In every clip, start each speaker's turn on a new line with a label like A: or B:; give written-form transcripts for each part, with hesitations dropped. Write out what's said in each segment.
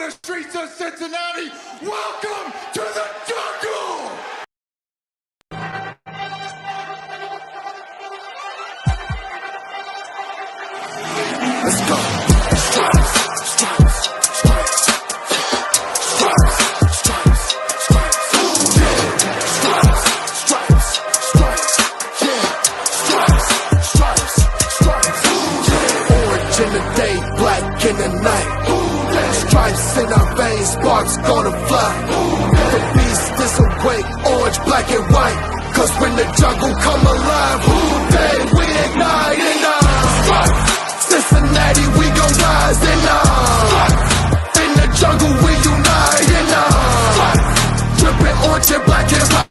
A: the streets of Cincinnati. Welcome to the jungle! Let's go. Stripes, stripes, stripes, stripes, stripes, stripes, yeah. Stripes, stripes, stripes, yeah. Stripes, stripes, stripes, yeah. Orange in the day, black in the night. Stripes in our veins, sparks gonna fly. The beast is awake, orange, black and white. Cause when the jungle come alive, day we ignite and Cincinnati, we gon' rise and in the jungle we unite and dripping orange and black and white.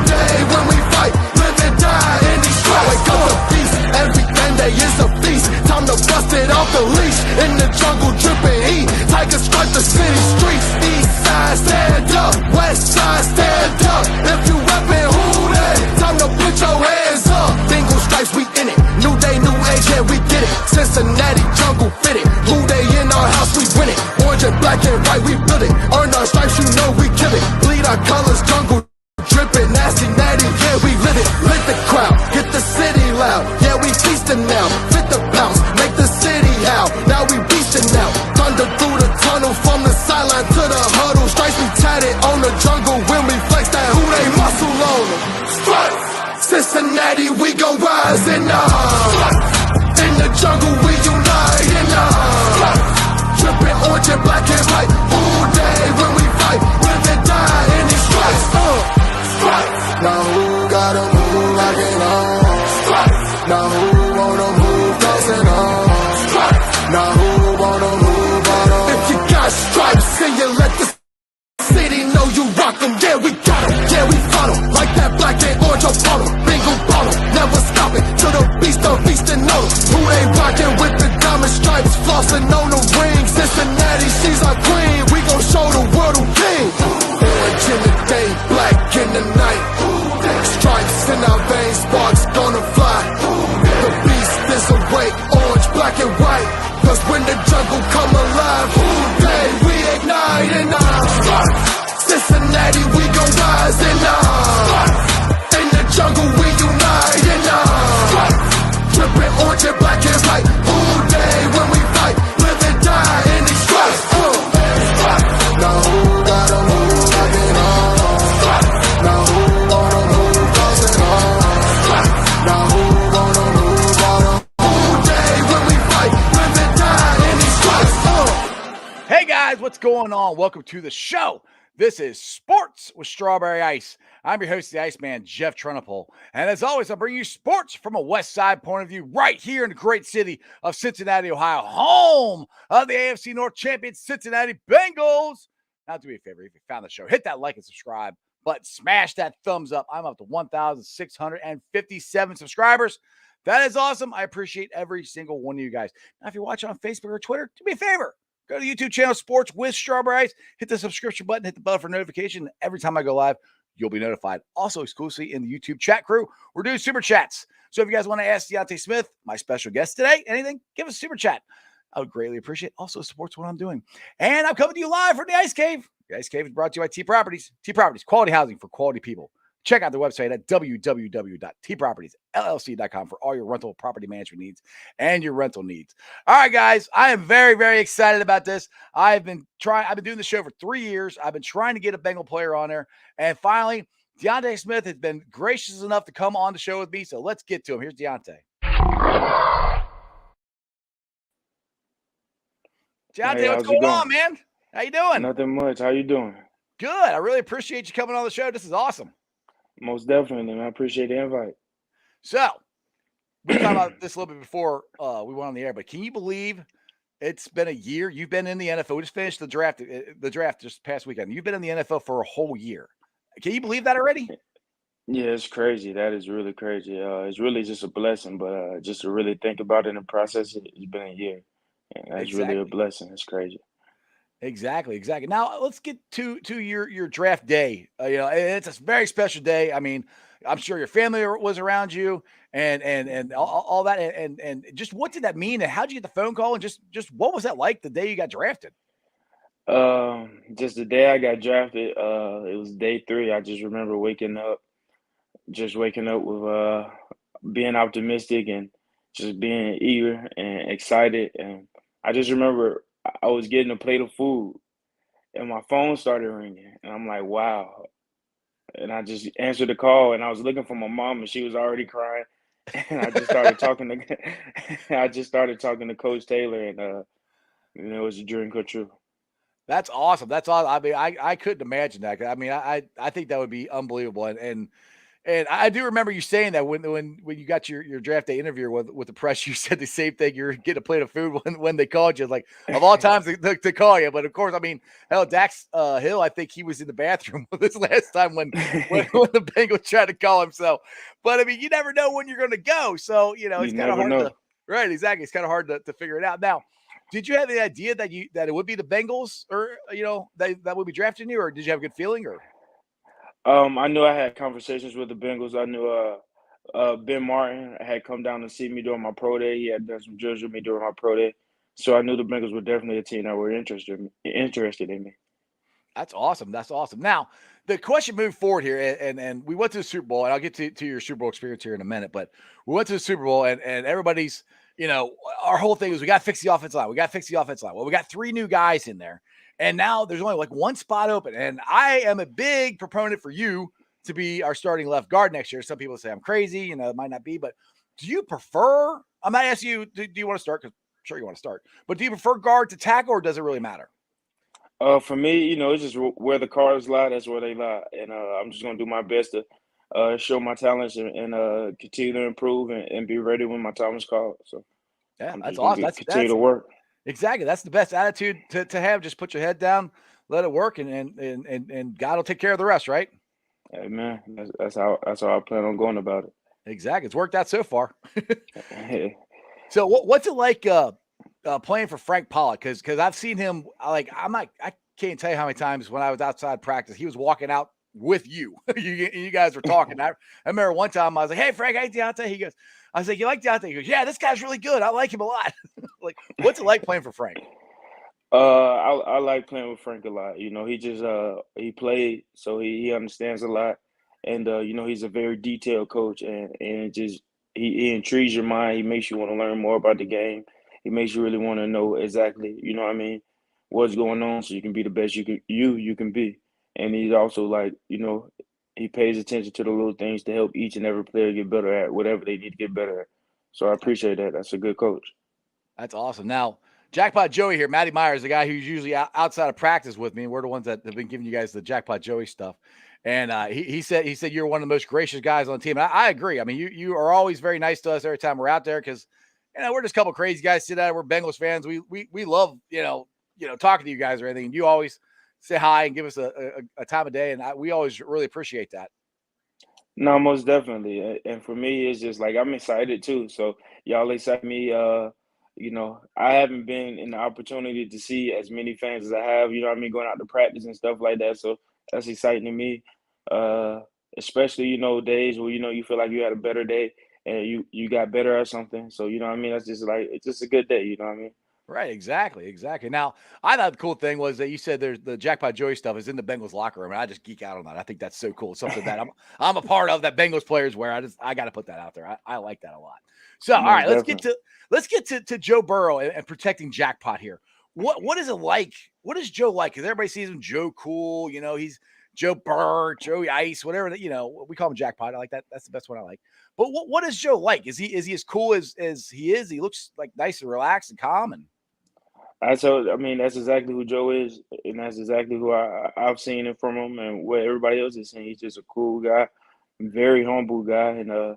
A: Day when we fight, live and die in these stripes. Wake up the beast, every day is a feast. Time to bust it off the leash. In the jungle dripping heat, tigers strike the city streets. East side stand up, west side stand up. If you reppin' who they, time to put your hands up. Bengals stripes, we in it. New day, new age, yeah, we get it. Cincinnati jungle fitted. Who they in our house, we win it. Orange and black and white, we build it. Earn our stripes, you know we kill it. Bleed our colors, jungle dripping, nasty, natty, yeah, we lit it. Lit the crowd, get the city loud. Yeah, we feasting now. Fit the bounce, make the city howl. Now we beastin' now. Thunder through the tunnel, from the sideline to the huddle. Stripes we tatted on the jungle when we flex that who they muscle on them. Stripes, Cincinnati, we gon' rise and in the jungle we unite and dripping orange and black and white. All day when we fight, live and die in these stripes. Now who gotta move like it on? Now who wanna move dancing on? Now who wanna move on? If you got stripes and you let the city know you rock them, yeah we got them, yeah we fought them. Like that black and orange upon them, bingo bottom, never stop it. To the beast and know them. Who they rockin' with the diamond stripes, flossing on the ring. Cincinnati, she's our queen, we gon' show the world who king. Orange in the day, black in the night. Stripes in our veins, sparks gonna fly. The beast is awake, orange, black and white. Cause when the jungle come alive, day we ignite and Cincinnati, we gon' rise and in the jungle we unite and dripping orange and black and white. All day when we fight, live and die in these stripes. Now who gotta move like it on? Now who wanna move dancing on? Now who wanna move on? All day when we fight, live and die in these stripes.
B: Hey guys, what's going on? Welcome to the show. This is Sports with Strawberry Ice. I'm your host, the Iceman, Jeff Trunapole. And as always, I bring you sports from a West Side point of view right here in the great city of Cincinnati, Ohio, home of the AFC North champion Cincinnati Bengals. Now, do me a favor, if you found the show, hit that like and subscribe button, smash that thumbs up. I'm up to 1,657 subscribers. That is awesome. I appreciate every single one of you guys. Now, if you're watching on Facebook or Twitter, do me a favor. Go to the YouTube channel, Sports with Strawberry Ice. Hit the subscription button, hit the bell for notification. Every time I go live, you'll be notified. Also, exclusively in the YouTube chat crew, we're doing super chats. So if you guys want to ask Deontay Smith, my special guest today, anything, give us a super chat. I would greatly appreciate it. Also supports what I'm doing. And I'm coming to you live from the Ice Cave. The Ice Cave is brought to you by T Properties. T Properties, quality housing for quality people. Check out their website at www.tpropertiesllc.com for all your rental property management needs and your rental needs. All right, guys, I am very, very excited about this. I've been doing the show for 3 years. I've been trying to get a Bengal player on there. And finally, Deontay Smith has been gracious enough to come on the show with me. So let's get to him. Here's Deontay. Deontay,
C: hey,
B: what's going on, man? How you doing?
C: Nothing much. How you doing?
B: Good. I really appreciate you coming on the show. This is awesome.
C: Most definitely, man. I appreciate the invite.
B: So, we talked about this a little bit before we went on the air, but can you believe it's been a year? You've been in the NFL. We just finished the draft just past weekend. You've been in the NFL for a whole year. Can you believe that already?
C: Yeah, it's crazy. That is really crazy. It's really just a blessing, but just to really think about it and process it, it's been a year. And that's really a blessing. It's crazy.
B: Exactly. Now let's get to your draft day. It's a very special day. I mean, I'm sure your family was around you and all that. And just what did that mean? And how did you get the phone call? And just what was that like the day you got drafted?
C: Just the day I got drafted, it was day 3. I just remember waking up with being optimistic and just being eager and excited. And I just remember I was getting a plate of food and my phone started ringing, and I'm like, wow. And I just answered the call, and I was looking for my mom, and she was already crying. And I just started talking to Coach Taylor, and it was a dream come true.
B: That's awesome. That's all. I mean, I couldn't imagine that. I mean, I think that would be unbelievable. And I do remember you saying that when you got your draft day interview with the press, you said the same thing. You're getting a plate of food when they called you. Like of all times to call you, but of course, I mean, hell, Dax Hill. I think he was in the bathroom this last time when the Bengals tried to call him. So, but I mean, you never know when you're going to go. So
C: You
B: it's kind of
C: never
B: hard
C: know.
B: to right. Exactly. It's kind of hard to figure it out. Now, did you have the idea that it would be the Bengals or that would be drafting you, or did you have a good feeling or?
C: I knew I had conversations with the Bengals. I knew Ben Martin had come down to see me during my pro day. He had done some drills with me during my pro day, so I knew the Bengals were definitely a team that were interested in me.
B: That's awesome. That's awesome. Now, the question moved forward here, and we went to the Super Bowl, and I'll get to your Super Bowl experience here in a minute, but we went to the Super Bowl, and everybody's, our whole thing was we got to fix the offensive line. We got to fix the offensive line. Well, we got 3 new guys in there, and now there's only like 1 spot open, and I am a big proponent for you to be our starting left guard next year. Some people say I'm crazy, it might not be, but do you prefer? I'm not asking you, do you want to start? Because I'm sure you want to start, but do you prefer guard to tackle, or does it really matter?
C: For me, it's just where the cards lie, that's where they lie, and I'm just gonna do my best to show my talents and continue to improve and be ready when my time is called. So
B: Yeah,
C: I'm
B: that's
C: just gonna
B: awesome.
C: be
B: That's
C: continue
B: that's
C: to work.
B: exactly. That's the best attitude to have. Just put your head down, let it work, and God will take care of the rest, right?
C: Hey, man, that's how I plan on going about
B: Exactly. It's worked out so far.
C: it.
B: So what's it like playing for Frank Pollock? Because I've seen him I can't tell you how many times when I was outside practice, he was walking out with you. you guys were talking. I remember one time I was like, "Hey Frank, hey Deontay." I was like, "You like Deontay?" He goes, "Yeah, this guy's really good. I like him a lot." Like, what's it like playing for Frank?
C: I like playing with Frank a lot. He just he played, so he understands a lot, and he's a very detailed coach, and it just he intrigues your mind. He makes you want to learn more about the game. He makes you really want to know exactly, what I mean, what's going on, so you can be the best you can be. And he's also like, he pays attention to the little things to help each and every player get better at whatever they need to get better at. So I appreciate that. That's a good coach.
B: That's awesome. Now, Jackpot Joey here, Matty Myers, the guy who's usually outside of practice with me. We're the ones that have been giving you guys the Jackpot Joey stuff. And he said you're one of the most gracious guys on the team. And I agree. I mean, you are always very nice to us every time we're out there because we're just a couple crazy guys sitting out. We're Bengals fans. We love talking to you guys or anything. And you always say hi and give us a time of day, and we always really appreciate that.
C: No, most definitely. And for me, it's just like I'm excited too. So y'all excite me. I haven't been in the opportunity to see as many fans as I have, what I mean, going out to practice and stuff like that. So that's exciting to me. Uh, Especially, days where, you feel like you had a better day and you got better at something. So, what I mean? That's just like it's just a good day, you know what I mean?
B: Right, exactly. Now, I thought the cool thing was that you said there's the Jackpot Joey stuff is in the Bengals locker room, and I just geek out on that. I think that's so cool. It's something that I'm a part of that Bengals players wear. I got to put that out there. I like that a lot. So, all
C: Most
B: right, let's get
C: definitely.
B: to Joe Burrow and protecting Jackpot here. What is it like? What is Joe like? Because everybody sees him Joe Cool. He's Joe Burr, Joey Ice, whatever. We call him Jackpot. I like that. That's the best one I like. But what is Joe like? Is he as cool as he is? He looks like nice and relaxed and calm and
C: I mean, that's exactly who Joe is, and that's exactly who I've seen it from him, and what everybody else is saying. He's just a cool guy, very humble guy, and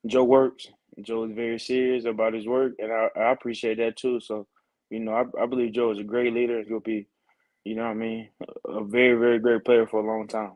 C: Joe works. Joe is very serious about his work, and I appreciate that too. So, I believe Joe is a great leader. He'll be, what I mean, a very, very great player for a long time.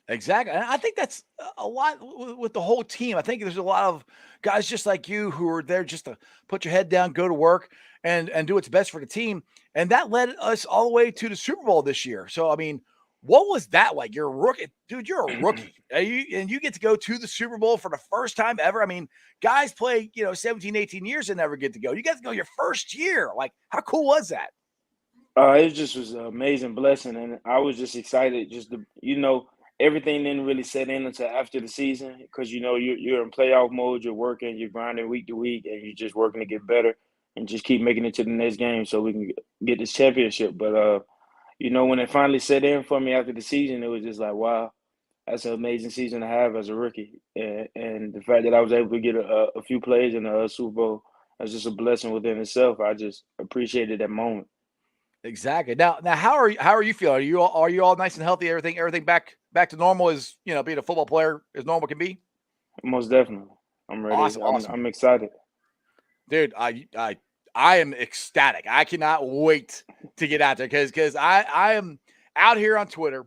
B: exactly. And I think that's a lot with the whole team. I think there's a lot of guys just like you who are there just to put your head down, go to work, and do what's best for the team. And that led us all the way to the Super Bowl this year. So I mean, what was that like? You're a rookie, dude. You're a rookie. You get to go to the Super Bowl for the first time ever. I mean, guys play 17, 18 years and never get to go. You got to go your first year. Like, how cool was that?
C: It was an amazing blessing, and I was just excited. Everything didn't really set in until after the season because you're in playoff mode, you're working, you're grinding week to week, and you're just working to get better and just keep making it to the next game so we can get this championship. But when it finally set in for me after the season, it was just like, wow, that's an amazing season to have as a rookie, and the fact that I was able to get a few plays in the Super Bowl, that's just a blessing within itself. I just appreciated that moment.
B: Exactly. Now, how are you feeling? Are you all nice and healthy? Everything back to normal as being a football player as normal can be.
C: Most definitely, I'm ready.
B: Awesome,
C: I'm
B: awesome,
C: I'm excited.
B: dude. I am ecstatic. I cannot wait to get out there because I am out here on Twitter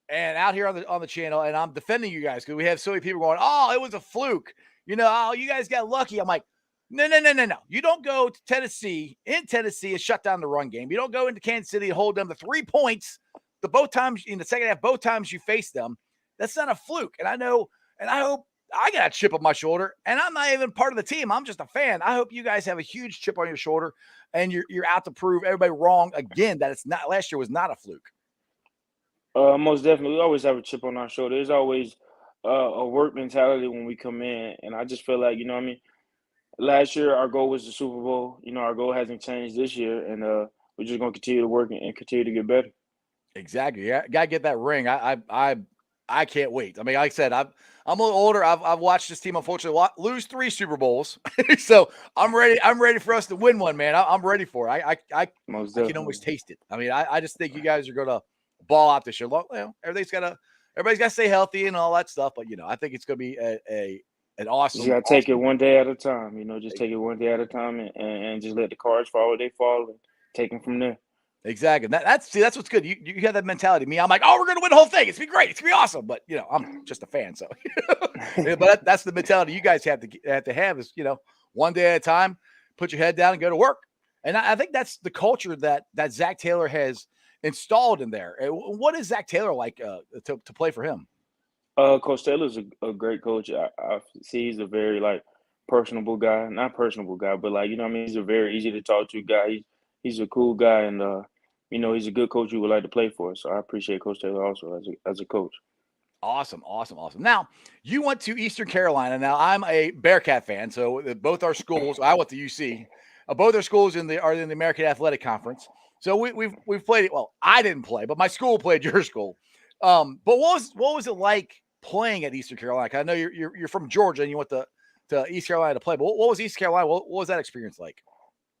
B: and out here on the channel, and I'm defending you guys because we have so many people going, "Oh, it was a fluke." Oh, you guys got lucky. I'm like, no, no, no, no, no. You don't go to Tennessee and shut down the run game. You don't go into Kansas City and hold them to 3 points the both times in the second half, both times you face them. That's not a fluke. And I know, and I hope I got a chip on my shoulder, and I'm not even part of the team. I'm just a fan. I hope you guys have a huge chip on your shoulder, and you're out to prove everybody wrong again that it's not last year was not a fluke.
C: Most definitely, we always have a chip on our shoulder. There's always a work mentality when we come in, and I just feel like what I mean. Last year, our goal was the Super Bowl. Our goal hasn't changed this year, and we're just gonna continue to work and continue to get better.
B: Exactly. Yeah, gotta get that ring. I can't wait. I mean, like I said, I'm a little older. I've watched this team unfortunately lose 3 Super Bowls, so I'm ready. I'm ready for us to win one, man. I'm ready for it.
C: Most
B: I can almost
C: definitely.
B: taste it. I mean, I just think you guys are gonna ball out this year. Everybody's gotta stay healthy and all that stuff, but I think it's gonna be an
C: Just
B: awesome,
C: gotta take it
B: awesome.
C: one day at a time. Just take it one day at a time, and just let the cards fall where they fall, and take them from there.
B: Exactly. That's what's good. You have that mentality. Me, I'm like, oh, we're gonna win the whole thing. It's gonna be great. It's gonna be awesome. But I'm just a fan. So, yeah, but that's the mentality you guys have is one day at a time. Put your head down and go to work. And I think that's the culture that Zach Taylor has installed in there. What is Zach Taylor like to play for him?
C: Coach Taylor's a great coach. I see he's a very personable guy, not personable guy, but what I mean. He's a very easy to talk to guy. He's a cool guy, and he's a good coach you would like to play for. So I appreciate Coach Taylor also as a coach.
B: Awesome, awesome, awesome. Now, you went to Eastern Carolina. Now, I'm a Bearcat fan, so both our schools. I went to UC. Both our schools are in the American Athletic Conference. So we've played it. Well, I didn't play, but my school played your school. But what was it like playing at Eastern Carolina? 'Cause I know you're from Georgia and you went to East Carolina to play. But what was East Carolina? What was that experience like?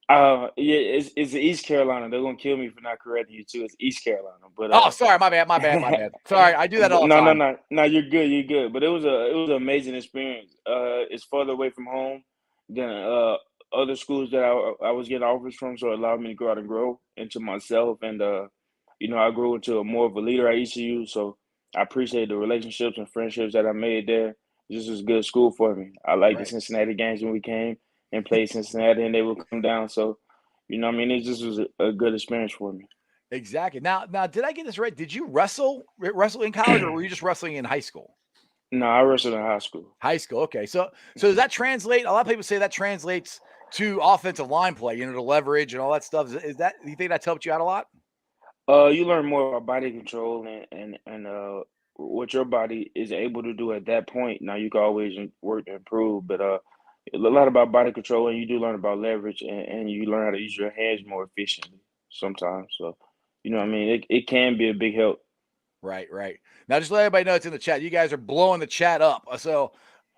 C: Yeah, it's East Carolina. They're gonna kill me for not correcting you too. It's East Carolina, but
B: Oh, sorry, my bad, my bad, my bad. Sorry, I do that all the
C: no, no,
B: time.
C: no, no. You're good. You're good. But it was an amazing experience. It's further away from home than other schools that I was getting offers from, so it allowed me to go out and grow into myself. And I grew into more of a leader at ECU. So I appreciate the relationships and friendships that I made there. This was a good school for me. I liked the
B: Right.
C: Cincinnati games when we came and played Cincinnati, and they would come down. So what I mean. It just was a good experience for me.
B: Exactly. Now, did I get this right? Did you wrestle in college, or were you just wrestling in high school?
C: No, I wrestled in high school.
B: High school. Okay. So does that translate? A lot of people say that translates to offensive line play. The leverage and all that stuff. Is that you think that's helped you out a lot?
C: You learn more about body control and what your body is able to do at that point. Now you can always work to improve, but a lot about body control, and you do learn about leverage, and you learn how to use your hands more efficiently sometimes. So, what I mean. It can be a big help.
B: Right. Right. Now, just let everybody know it's in the chat. You guys are blowing the chat up. So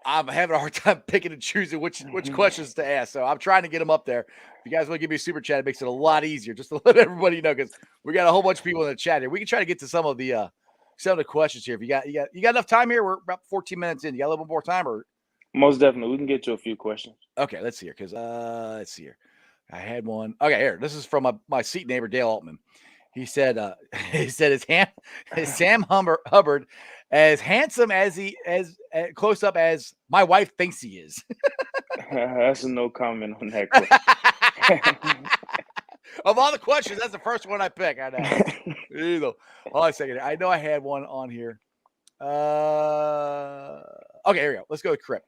B: I'm having a hard time picking and choosing which questions to ask. So I'm trying to get them up there. If you guys want to give me a super chat, it makes it a lot easier just to let everybody know because we got a whole bunch of people in the chat here. We can try to get to some of the questions here. If you got enough time here, we're about 14 minutes in. You got a little bit more time, or
C: Most definitely, we can get to a few questions.
B: okay? Let's see here because let's see here. I had one. Okay, here. This is from my seat neighbor Dale Altman. He said, he said, is Sam Hubbard as handsome close up as my wife thinks he is?
C: That's a no comment on that question.
B: Of all the questions, that's the first one I pick. I know. Hold on a second. I know I had one on here. Okay, here we go. Let's go with Crip.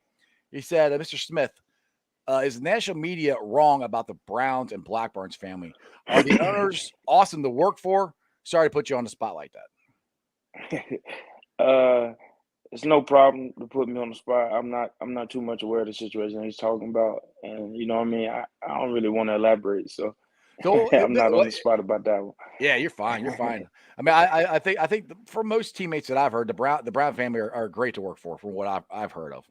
B: He said, Mr. Smith, is the national media wrong about the Browns and Blackburn's family? Are the owners awesome to work for? Sorry to put you on the spot like that.
C: It's no problem to put me on the spot. I'm not too much aware of the situation he's talking about, and you know what I mean. I don't really want to elaborate, so
B: So,
C: I'm not on the spot about that one.
B: yeah, you're fine. You're fine. I mean, I think for most teammates that I've heard, the Brown family are great to work for, from what I've heard of.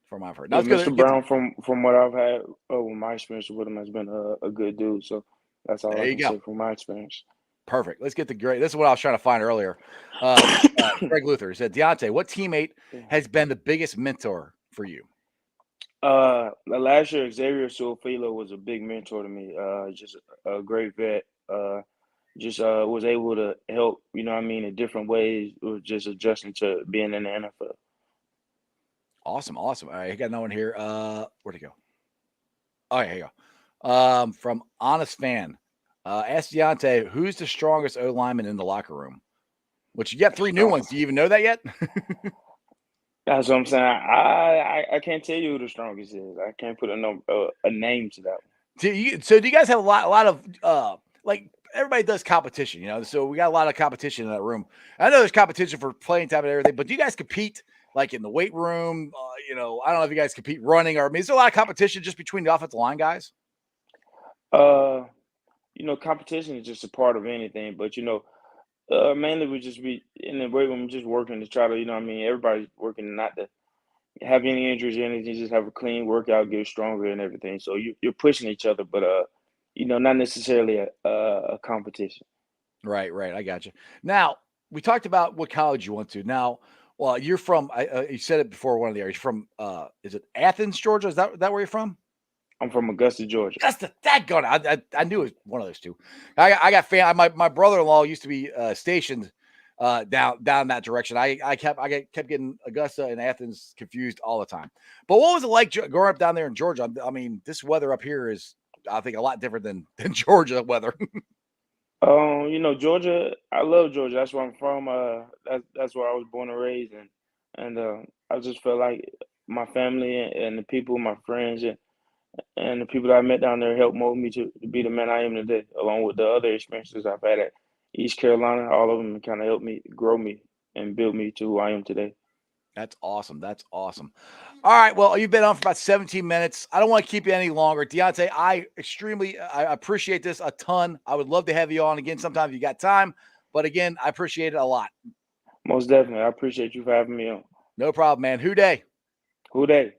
B: From what I've heard. Now
C: Yeah,
B: let's go
C: Mr.
B: get to,
C: Brown, from what I've had, with my experience with him, has been a good dude. So that's all
B: there
C: I
B: you
C: can
B: go.
C: say from my experience.
B: Perfect. Let's get the great. This is what I was trying to find earlier. Greg Luther said, Deontay, what teammate has been the biggest mentor for you?
C: Last year, Xavier Suafilo was a big mentor to me. Just a great vet. Just was able to help, you know what I mean, in different ways, with just adjusting to being in the NFL.
B: Awesome. All right, I got no one here. Where'd it go? Oh, yeah, here you go. From Honest Fan. Ask Deontay, who's the strongest O lineman in the locker room? Which you got 3 new ones. Do you even know that yet?
C: That's what I'm saying. I can't tell you who the strongest is. I can't put a name to that one.
B: Do you guys have a lot of like everybody does competition, so we got a lot of competition in that room. I know there's competition for playing time and everything, but do you guys compete like in the weight room? I don't know if you guys compete running, or I mean, is there a lot of competition just between the offensive line guys?
C: Uh, competition is just a part of anything, but mainly we just be in the weight room, just working to try to, you know what I mean, everybody's working not to have any injuries or anything, just have a clean workout, get stronger and everything. So you're pushing each other, but not necessarily a competition.
B: Right. I got you. Now we talked about what college you went to. Now, well, you're from. You said it before. One of the areas from. Is it Athens, Georgia? Is that where you're from?
C: I'm from Augusta, Georgia.
B: That's the that gun. I knew it was one of those two. I got fan. My brother-in-law used to be stationed down that direction. I kept getting Augusta and Athens confused all the time. But what was it like growing up down there in Georgia? I mean, this weather up here is, I think, a lot different than Georgia weather.
C: Georgia. I love Georgia. That's where I'm from. That's where I was born and raised, and I just felt like my family and the people, my friends, and the people that I met down there helped mold me to be the man I am today, along with the other experiences I've had at East Carolina. All of them kind of helped me grow me and build me to who I am today.
B: That's awesome. All right. Well, you've been on for about 17 minutes. I don't want to keep you any longer. Deontay, I appreciate this a ton. I would love to have you on again sometime if you got time. But again, I appreciate it a lot.
C: Most definitely. I appreciate you for having me on.
B: No problem, man. Who day?
C: Who they?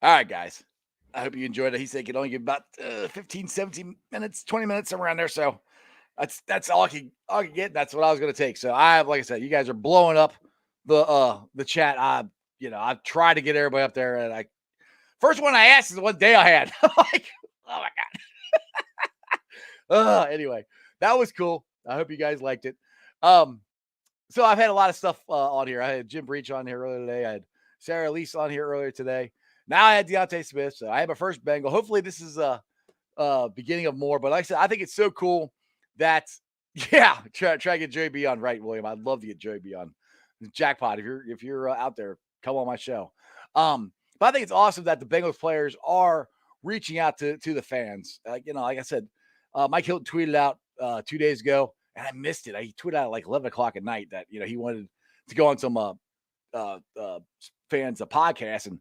B: All right, guys. I hope you enjoyed it. He said he could only give about 15, 17 minutes, 20 minutes, somewhere around there. So that's all I could get. That's what I was going to take. So like I said, you guys are blowing up the chat. I've tried to get everybody up there, and first one I asked is the one day I had. Like, oh my God. Anyway, that was cool. I hope you guys liked it. So I've had a lot of stuff on here. I had Jim Breach on here earlier today. I had Sarah Elise on here earlier today. Now I had Deontay Smith. So I have my first Bengal. Hopefully this is a beginning of more. But like I said, I think it's so cool that try to get Joey B on, right, William. I'd love to get Joey B on. Jackpot. If you're out there, come on my show. But I think it's awesome that the Bengals players are reaching out to the fans. Like I said, Mike Hilton tweeted out 2 days ago, and I missed it. He tweeted out at like 11 o'clock at night that he wanted to go on some fans podcast, and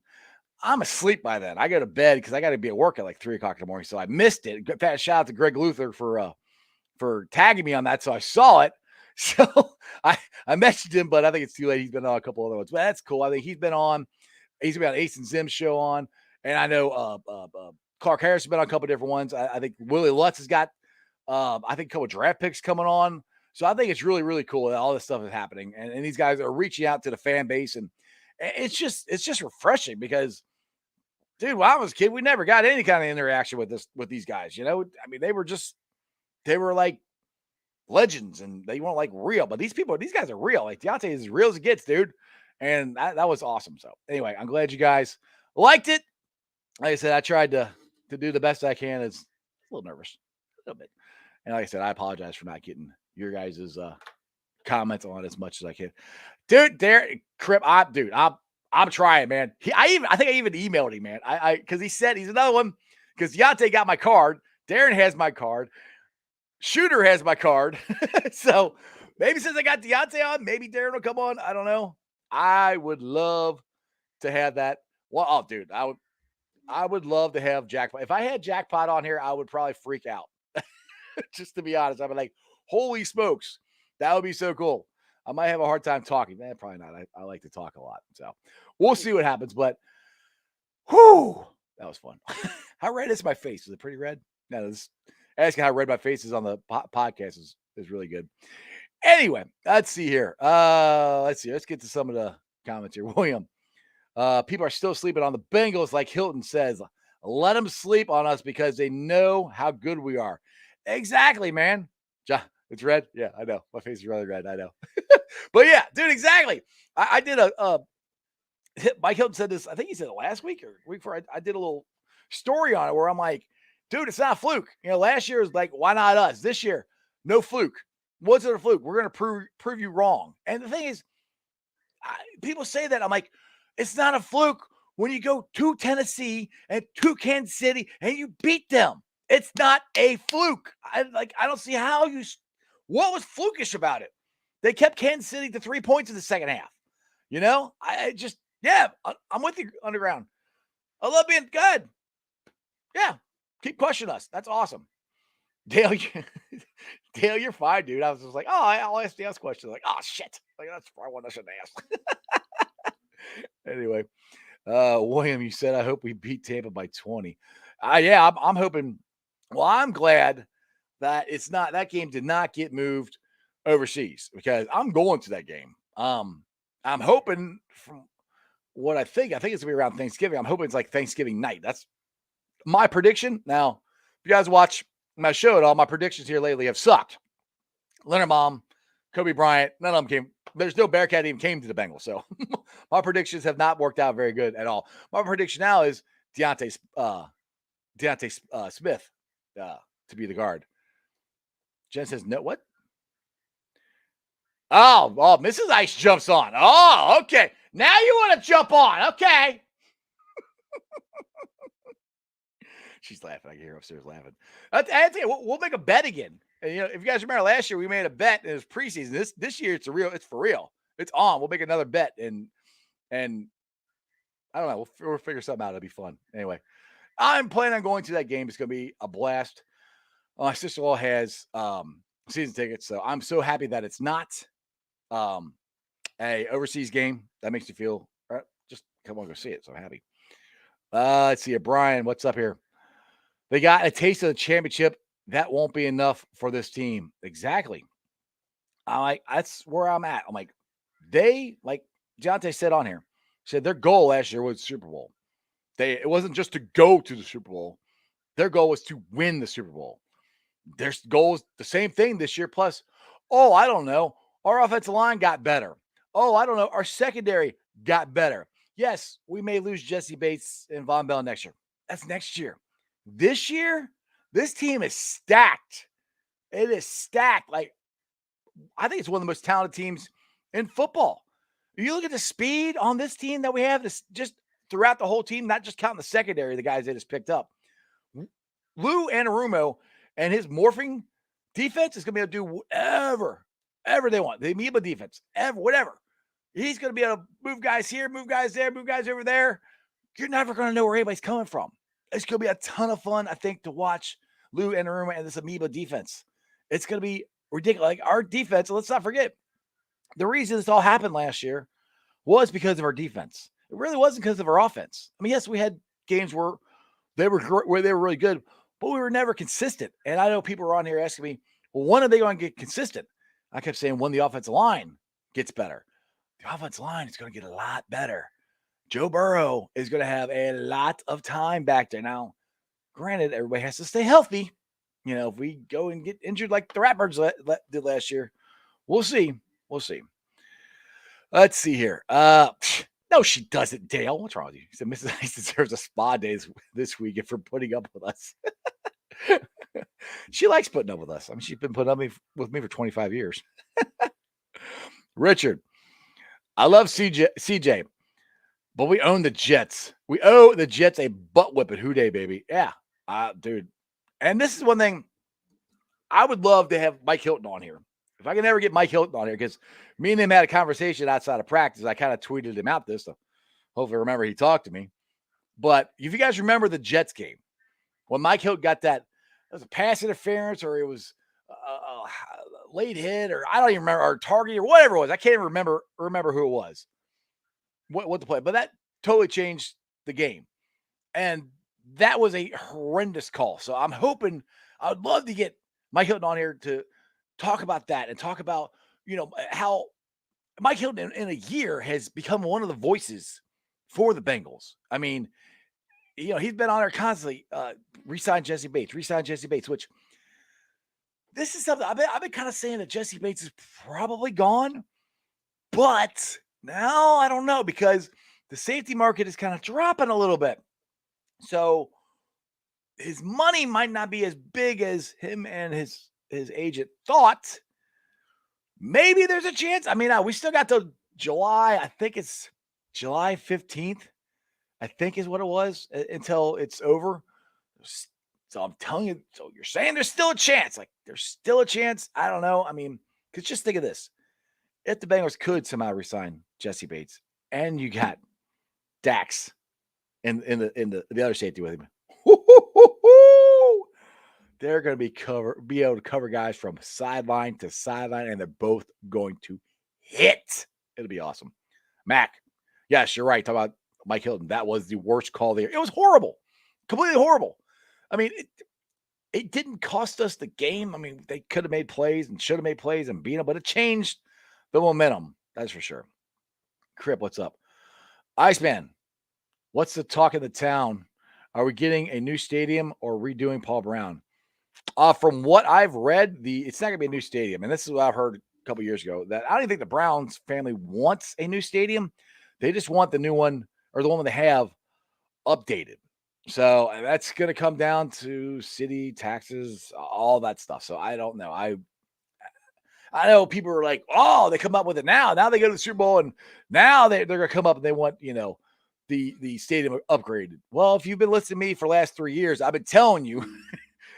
B: I'm asleep by then. I go to bed because I got to be at work at like 3 o'clock in the morning, so I missed it. Shout out to Greg Luther for tagging me on that, so I saw it. So I messaged him, but I think it's too late. He's been on a couple other ones, but that's cool. I think he's been on. He's been on Ace and Zim's show on, and I know Clark Harris has been on a couple different ones. I think Willie Lutz has got I think a couple draft picks coming on. So I think it's really, really cool that all this stuff is happening, and these guys are reaching out to the fan base, and it's just refreshing because, dude, when I was a kid, we never got any kind of interaction with these guys. I mean, they were like legends, and they weren't like real, but these guys are real. Like Deontay is as real as it gets, dude. And that was awesome. So anyway, I'm glad you guys liked it. Like I said, I tried to do the best I can. It's a little nervous, a little bit. And like I said, I apologize for not getting your guys' comments on as much as I can. Dude, Crip, I'm I'm trying, man. I think I even emailed him, man. Because he said he's another one. Because Deontay got my card. Darren has my card. Shooter has my card. So maybe since I got Deontay on, maybe Darren will come on. I don't know. I would love to have that. Well, oh, dude, I would love to have Jackpot. If I had Jackpot on here, I would probably freak out. Just to be honest, I'd be like, holy smokes, that would be so cool. I might have a hard time talking. Probably not. I like to talk a lot. So we'll see what happens. But whew, that was fun. How red is my face? Is it pretty red? No, asking how red my face is on the podcast is really good. Anyway, let's see here. Let's get to some of the comments here. William, people are still sleeping on the Bengals, like Hilton says. Let them sleep on us because they know how good we are. Exactly, man. It's red. Yeah, I know. My face is really red. I know. But yeah, dude, exactly. I did Mike Hilton said this. I think he said it last week or week before. I did a little story on it where I'm like, dude, it's not a fluke. Last year was like, why not us? This year, no fluke. What's it a fluke? We're going to prove you wrong. And the thing is, people say that. I'm like, it's not a fluke when you go to Tennessee and to Kansas City and you beat them. It's not a fluke. I don't see how what was flukish about it? They kept Kansas City to 3 points in the second half. I'm with you, Underground. I love being good. Yeah, keep questioning us. That's awesome. Dale, you're fine, dude. I was just like, oh, I'll ask Dale's question. Like, oh, shit. Like, that's probably one I shouldn't ask. Anyway, William, you said, I hope we beat Tampa by 20. Yeah, I'm hoping. Well, I'm glad that that game did not get moved overseas because I'm going to that game. I'm hoping from what I think it's gonna be around Thanksgiving. I'm hoping it's like Thanksgiving night. That's my prediction. Now, if you guys watch my show at all, my predictions here lately have sucked. Leonard Mom, Kobe Bryant, none of them came. There's no Bearcat even came to the Bengals. So my predictions have not worked out very good at all. My prediction now is Deontay Smith to be the guard. Jen says, no, what? Oh, Mrs. Ice jumps on. Oh, okay. Now you want to jump on. Okay. She's laughing. I can hear her upstairs laughing. I tell you, we'll make a bet again. And, if you guys remember last year, we made a bet and it was preseason. This year, it's for real. It's on. We'll make another bet and I don't know. We'll figure something out. It'll be fun. Anyway, I'm planning on going to that game. It's going to be a blast. My sister-in-law has season tickets, so I'm so happy that it's not a overseas game. That makes you feel just come on, go see it. So I'm happy. Let's see. Brian, what's up here? They got a taste of the championship. That won't be enough for this team. Exactly. That's where I'm at. I'm like, like Deontay said on here, said their goal last year was Super Bowl. It wasn't just to go to the Super Bowl. Their goal was to win the Super Bowl. Their goal is the same thing this year. Plus, I don't know. Our offensive line got better. I don't know. Our secondary got better. Yes, we may lose Jesse Bates and Von Bell next year. That's next year. This year, this team is stacked. It is stacked. Like, I think it's one of the most talented teams in football. If you look at the speed on this team that we have, this just throughout the whole team, not just counting the secondary, the guys they just picked up. Lou Anarumo and his morphing defense is going to be able to do whatever they want. The amoeba defense, whatever. He's going to be able to move guys here, move guys there, move guys over there. You're never going to know where anybody's coming from. It's going to be a ton of fun, I think, to watch Lou Anarumo and this amoeba defense. It's going to be ridiculous. Like our defense, let's not forget, the reason this all happened last year was because of our defense. It really wasn't because of our offense. I mean, yes, we had games where they were really good, but we were never consistent. And I know people were on here asking me, well, when are they going to get consistent? I kept saying when the offensive line gets better. The offensive line is going to get a lot better. Joe Burrow is going to have a lot of time back there. Now, granted, everybody has to stay healthy. If we go and get injured like the Ratbirds did last year, we'll see. We'll see. Let's see here. No, she doesn't, Dale. What's wrong with you? He said Mrs. Ice deserves a spa day this weekend for putting up with us. She likes putting up with us. I mean, she's been putting up with me for 25 years. Richard, I love CJ. But we own the Jets. We owe the Jets a butt whipping. Who day, baby? Yeah, dude. And this is one thing I would love to have Mike Hilton on here. If I can ever get Mike Hilton on here, because me and him had a conversation outside of practice. I kind of tweeted him out this, so hopefully remember he talked to me. But if you guys remember the Jets game, when Mike Hilton got that, it was a pass interference or it was a late hit or I don't even remember, or target or whatever it was. I can't even remember who it was, what the play. But that totally changed the game. And that was a horrendous call. So I'm hoping, I would love to get Mike Hilton on here to talk about that and talk about, how Mike Hilton in a year has become one of the voices for the Bengals. I mean, he's been on there constantly, re-sign Jesse Bates, which this is something I've been kind of saying that Jesse Bates is probably gone, but now I don't know because the safety market is kind of dropping a little bit. So his money might not be as big as him and his agent thought. Maybe there's a chance. I mean, we still got till July. I think it's July 15th. I think is what it was until it's over. So I'm telling you, so you're saying there's still a chance. Like there's still a chance. I don't know. I mean, because just think of this. If the Bengals could somehow resign Jesse Bates and you got Dax in the other safety with him, they're going to be able to cover guys from sideline to sideline, and they're both going to hit. It'll be awesome. Mac, yes, you're right. Talk about Mike Hilton. That was the worst call there. It was horrible, completely horrible. I mean, it didn't cost us the game. I mean, they could have made plays and should have made plays and beat them, but it changed the momentum. That's for sure. Crip, what's up? Iceman, what's the talk in the town? Are we getting a new stadium or redoing Paul Brown? From what I've read, it's not going to be a new stadium. And this is what I've heard a couple years ago, that I don't even think the Browns family wants a new stadium. They just want the new one or the one they have updated. So that's going to come down to city taxes, all that stuff. So I don't know. I know people are like, oh, they come up with it now. Now they go to the Super Bowl and now they're going to come up and they want, the stadium upgraded. Well, if you've been listening to me for the last 3 years, I've been telling you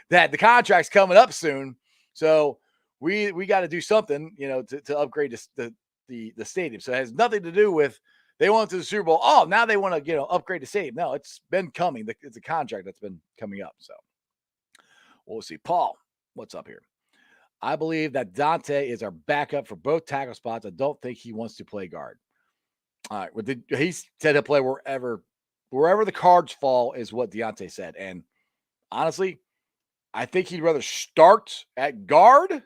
B: that the contract's coming up soon. So we got to do something, to upgrade the stadium. So it has nothing to do with they went to the Super Bowl. Oh, now they want to, upgrade the stadium. No, it's been coming. It's a contract that's been coming up. So we'll see. Paul, what's up here? I believe that Dante is our backup for both tackle spots. I don't think he wants to play guard. All right. Well, he said he'll play wherever the cards fall is what Deontay said. And honestly, I think he'd rather start at guard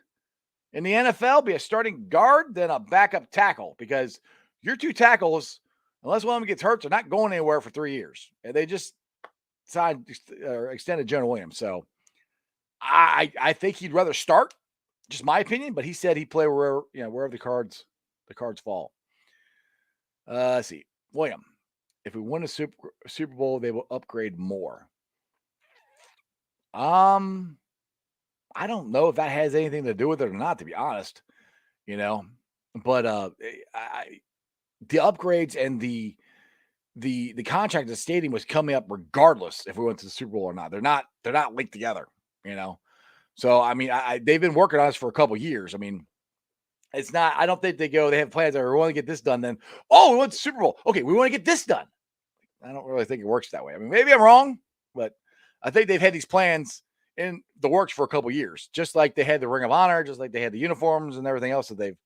B: in the NFL, be a starting guard than a backup tackle, because your two tackles, unless one of them gets hurt, they're not going anywhere for 3 years. And they just signed or extended Jonah Williams. So I think he'd rather start, just my opinion, but he said he'd play wherever the cards fall. Let's see. William, if we win a Super Bowl, they will upgrade more. I don't know if that has anything to do with it or not, to be honest, but the upgrades and the contract of the stadium was coming up regardless if we went to the Super Bowl or not. They're not linked together, So I mean, they've been working on this for a couple years. I mean, it's not. I don't think they have plans that we want to get this done. Then, we went to the Super Bowl. Okay, we want to get this done. I don't really think it works that way. I mean, maybe I'm wrong, but I think they've had these plans in the works for a couple years, just like they had the Ring of Honor, just like they had the uniforms and everything else that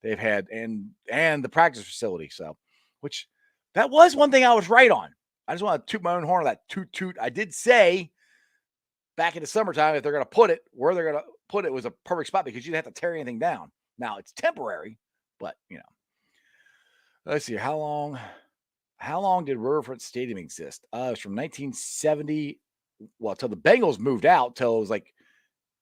B: they've had, and the practice facility. So, which that was one thing I was right on. I just want to toot my own horn on that. Toot. I did say back in the summertime, if they're going to put it where they're going to put it was a perfect spot, because you didn't have to tear anything down. Now it's temporary, but let's see. How long did Riverfront Stadium exist? It was from 1970. Well, till the Bengals moved out, till it was like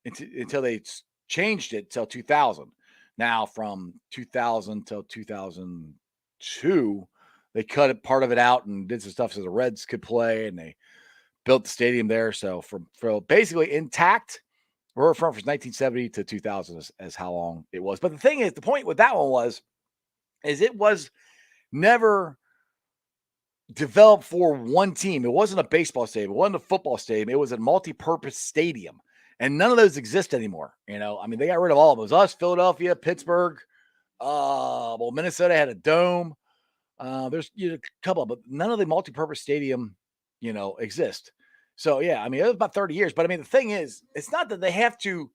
B: until they changed it till 2000. Now from 2000 till 2002, they cut part of it out and did some stuff so the Reds could play, and they built the stadium there. So for basically intact, Riverfront from 1970 to 2000 as how long it was. But the thing is, the point with that one is it was never developed for one team. It wasn't a baseball stadium. It wasn't a football stadium. It was a multi-purpose stadium. And none of those exist anymore. You know, I mean, they got rid of all of them. It was us, Philadelphia, Pittsburgh. Well, Minnesota had a dome. There's a couple, but none of the multi-purpose stadium, exist. So yeah, I mean, it was about 30 years. But I mean, the thing is, it's not that they have to.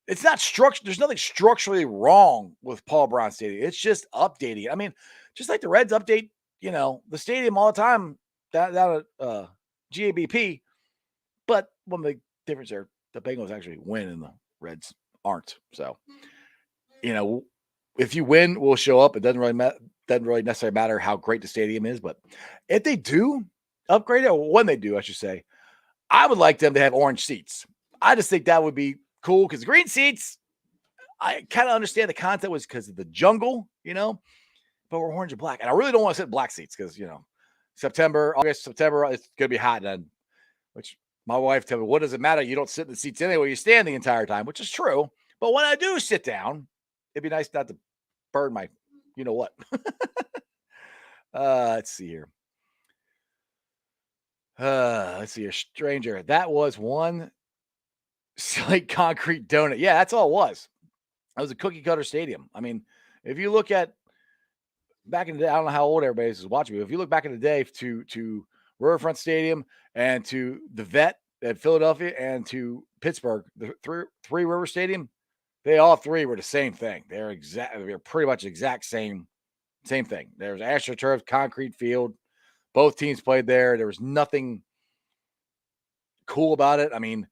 B: It's not structured. There's nothing structurally wrong with Paul Brown Stadium. It's just updating. I mean, just like the Reds update, the stadium all the time down at GABP. But one of the difference there, the Bengals actually win and the Reds aren't. So, if you win, we'll show up. It doesn't really necessarily matter how great the stadium is. But if they do upgrade it, or when they do, I should say, I would like them to have orange seats. I just think that would be cool because green seats, I kind of understand the concept was because of the jungle, but we're orange and black. And I really don't want to sit in black seats because, September, it's going to be hot then, which my wife told me, what does it matter? You don't sit in the seats anyway. You stand the entire time, which is true. But when I do sit down, it'd be nice not to burn my, what. Let's see here. Let's see here. Stranger. That was one slate concrete donut. Yeah, that's all it was. That was a cookie cutter stadium. I mean, if you look at back in the day, I don't know how old everybody is watching, but if you look back in the day to Riverfront Stadium and to the Vet at Philadelphia and to Pittsburgh, the three River Stadium, they all three were the same thing. They're pretty much exact same thing. There's AstroTurf, concrete field. Both teams played there. There was nothing cool about it. I mean,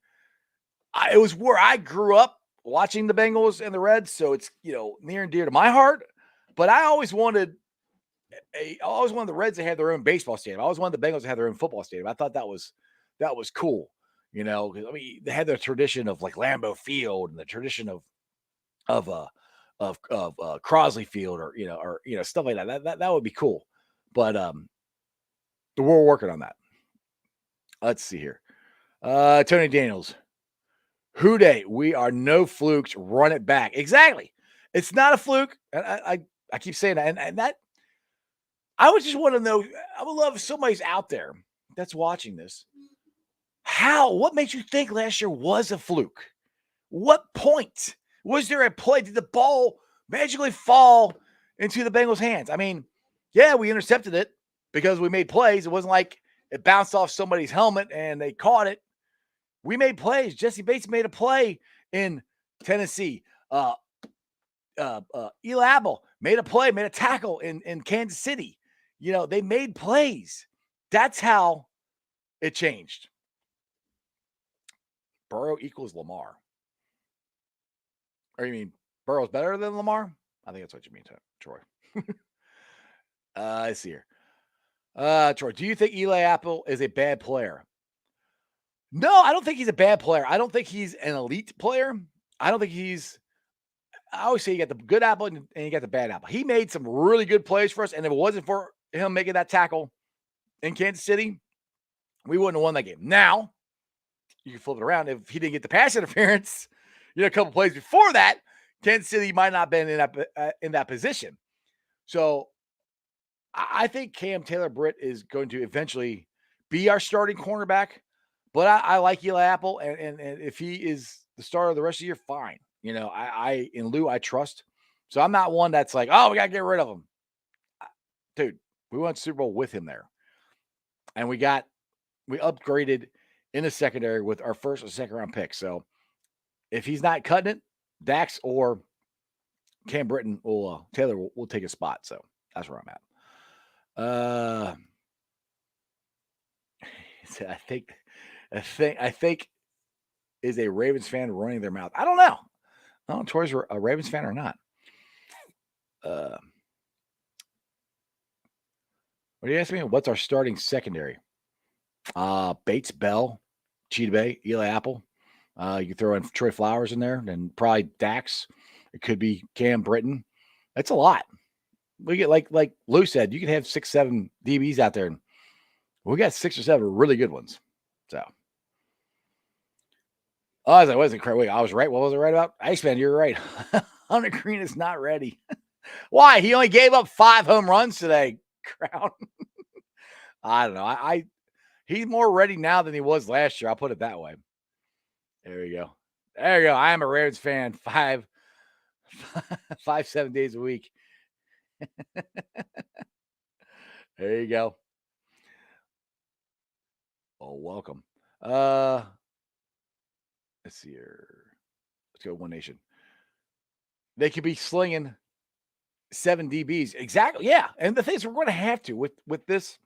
B: it was where I grew up watching the Bengals and the Reds, so it's near and dear to my heart. But I always wanted the Reds to have their own baseball stadium. I always wanted the Bengals to have their own football stadium. I thought that was cool, because I mean they had their tradition of like Lambeau Field and the tradition of Crosley Field or stuff like that. That would be cool. But we're working on that. Let's see here. Tony Daniels. Houday, we are no flukes. Run it back. Exactly. It's not a fluke. I keep saying that. And that, I would just want to know, I would love if somebody's out there that's watching this. What makes you think last year was a fluke? What point? Was there a play? Did the ball magically fall into the Bengals' hands? I mean, yeah, we intercepted it because we made plays. It wasn't like it bounced off somebody's helmet and they caught it. We made plays. Jesse Bates made a play in Tennessee. Eli Apple made a tackle in Kansas City. They made plays. That's how it changed. Burrow equals Lamar. Or you mean Burrow's better than Lamar? I think that's what you mean, Troy. I see here. Troy, do you think Eli Apple is a bad player? No, I don't think he's a bad player. I don't think he's an elite player. I always say you got the good apple and you got the bad apple. He made some really good plays for us, and if it wasn't for him making that tackle in Kansas City, we wouldn't have won that game. Now, you can flip it around. If he didn't get the pass interference, a couple plays before that, Kansas City might not have been in that position. So I think Cam Taylor-Britt is going to eventually be our starting cornerback. But I like Eli Apple, and if he is the starter the rest of the year, fine. In Lou, I trust. So I'm not one that's like, oh, we got to get rid of him. Dude, we won Super Bowl with him there. And we upgraded in the secondary with our first and second round pick. So if he's not cutting it, Dax or Cam Britton Taylor will take a spot. So that's where I'm at. I think is a Ravens fan running their mouth. I don't know. I don't know if Troy's a Ravens fan or not. What are you asking me? What's our starting secondary? Bates, Bell, Cheetah Bay, Eli Apple. You can throw in Troy Flowers in there, and probably Dax. It could be Cam Britton. That's a lot. We get like Lou said, you can have 6-7 DBs out there, and we got 6 or 7 really good ones. So, I was like, wasn't crazy. I was right. What was I right about? Iceman, you're right. Hunter Green is not ready. Why? He only gave up 5 home runs today, Crown. I don't know. He's more ready now than he was last year. I'll put it that way. There you go. There you go. I am a Ravens fan 7 days a week. There you go. Oh, welcome. Let's see here. Let's go One Nation. They could be slinging 7 DBs. Exactly. Yeah. And the thing is, we're going to have to with this,